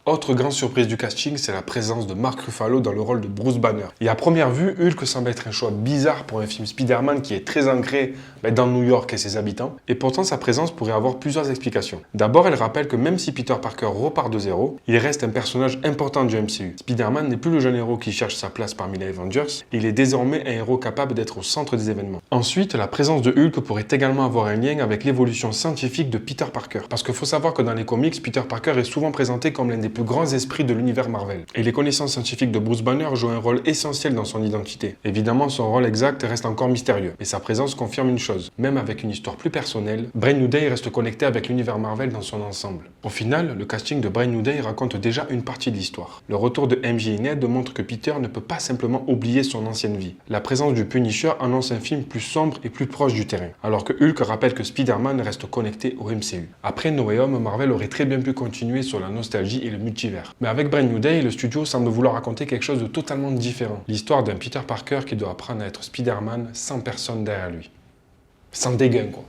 Autre grande surprise du casting, c'est la présence de Mark Ruffalo dans le rôle de Bruce Banner. Et à première vue, Hulk semble être un choix bizarre pour un film Spider-Man qui est très ancré dans New York et ses habitants. Et pourtant, sa présence pourrait avoir plusieurs explications. D'abord, elle rappelle que même si Peter Parker repart de zéro, il reste un personnage important du MCU. Spider-Man n'est plus le jeune héros qui cherche sa place parmi les Avengers, il est désormais un héros capable d'être au centre des événements. Ensuite, la présence de Hulk pourrait également avoir un lien avec l'évolution scientifique de Peter Parker. Parce qu'il faut savoir que dans les comics, Peter Parker est souvent présenté comme l'un des plus grands esprits de l'univers Marvel. Et les connaissances scientifiques de Bruce Banner jouent un rôle essentiel dans son identité. Évidemment, son rôle exact reste encore mystérieux, mais sa présence confirme une chose. Même avec une histoire plus personnelle, Brand New Day reste connecté avec l'univers Marvel dans son ensemble. Au final, le casting de Brand New Day raconte déjà une partie de l'histoire. Le retour de MJ et Ned montre que Peter ne peut pas simplement oublier son ancienne vie. La présence du Punisher annonce un film plus sombre et plus proche du terrain, alors que Hulk rappelle que Spider-Man reste connecté au MCU. Après No Way Home, Marvel aurait très bien pu continuer sur la nostalgie et le multivers. Mais avec Brand New Day, le studio semble vouloir raconter quelque chose de totalement différent. L'histoire d'un Peter Parker qui doit apprendre à être Spider-Man sans personne derrière lui. Sans dégain, quoi.